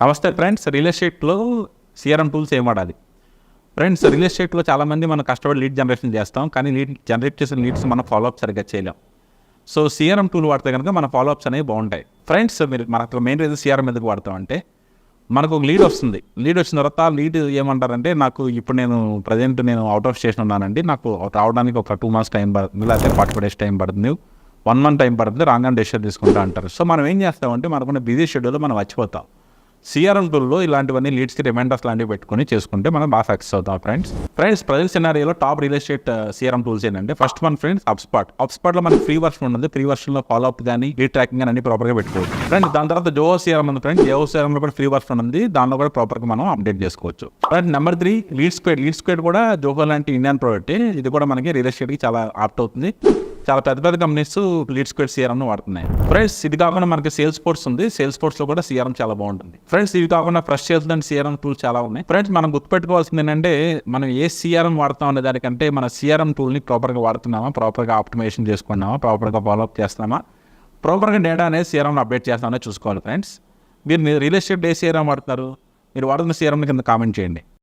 నమస్తే friends, real ఎస్టేట్లో CRM tools ఏం వాడాలి? ఫ్రెండ్స్, రియల్ ఎస్టేట్లో చాలామంది మనం కష్టపడి లీడ్ జనరేషన్ చేస్తాం, కానీ లీడ్ జనరేట్ చేసిన లీడ్స్ మనం ఫాలోఅప్ సరిగ్గా చేయలేం. సో సిఆర్ఎం టూల్ వాడితే కనుక మన ఫాలోఅప్స్ అనేవి బాగుంటాయి. ఫ్రెండ్స్, మీరు మనకు మెయిన్ రీజన్ సిఆర్ఎం ఎందుకు వాడతామంటే, మనకు ఒక లీడ్ వస్తుంది. లీడ్ వచ్చిన తర్వాత లీడ్ ఏమంటారంటే, నాకు ఇప్పుడు ప్రజెంట్ నేను అవుట్ ఆఫ్ స్టేషన్ ఉన్నానండి, నాకు రావడానికి ఒక 2 months టైం పడుతుంది, లేకపోతే 45 days టైం పడుతుంది, 1 month టైం పడుతుంది, రాగానే డెసిషన్ తీసుకుంటా అంటారు. సో మనం ఏం చేస్తామంటే, మనకున్న బిజీ షెడ్యూల్లో మనం మర్చిపోతాం. సిఆర్ఎం టూల్లో ఇలాంటివన్నీ లీడ్స్కి రిమైండర్స్ లాంటివి పెట్టుకొని చేసుకుంటే మనం బాగా సక్సెస్ అవుతాం. ఫ్రెండ్స్ ప్రజెంట్ సినారియోలో top real estate CRM tools ఏంటంటే, ఫస్ట్ వన్ ఫ్రెండ్స్ HubSpotలో మనకి ఫ్రీ వర్షన్ ఉంటుంది. ఫ్రీ వర్షన్లో ఫాలోఅప్ కానీ లీడ్ ట్రాకింగ్ కానీ అన్ని ప్రాపర్గా పెట్టుకోవచ్చు. ఫ్రెండ్స్ దాని తర్వాత జోహో సిఆర్ఎం ఉంది. ఫ్రెండ్స్ జోహో సిఆర్ఎంలో కూడా ఫ్రీ వర్షన్ ఉంది, దానిలో కూడా ప్రాపర్గా మనం అప్డేట్ చేసుకోవచ్చు. ఫ్రెండ్స్ నెంబర్ 3 లీడ్ స్క్వేడ్ కూడా జోహో లాంటి ఇండియన్ ప్రోడక్ట్. ఇది కూడా మనకి రియల్ ఎస్టేట్కి చాలా ఆప్ట్ అవుతుంది. చాలా పెద్ద కంపెనీస్ లీడ్ స్క్వేడ్ సిఆర్ఎంను వాడుతున్నాయి. ఫ్రెండ్స్ ఇది కాకుండా మనకి సేల్స్ ఫోర్స్ ఉంది. సేల్స్ ఫోర్స్లో కూడా సిఆర్ఎం చాలా బాగుంటుంది. ఫ్రెండ్స్ ఇవి కాకుండా fresh sales and CRM tools చాలా ఉన్నాయి. ఫ్రెండ్స్ మనం గుర్తుపెట్టుకోవాల్సింది ఏంటంటే, మనం ఏ సిఆర్ఎం వాడుతాం అనే దానికంటే మన సిఆర్ఎం టూల్ని ప్రాపర్గా వాడుతున్నామా, ప్రాపర్గా ఆప్టిమైజేషన్ చేసుకున్నామా, ప్రాపర్గా ఫాలోఅప్ చేస్తున్నామా, ప్రాపర్గా డేటా అనేది సిఆర్ఎంలో అప్డేట్ చేస్తామని చూసుకోవాలి. ఫ్రెండ్స్ మీరు రియల్ ఎస్టేట్ ఏ సిఆర్ఎం వాడుతున్నారు? మీరు వాడుతున్న సిఆర్ఎం కింద కామెంట్ చేయండి.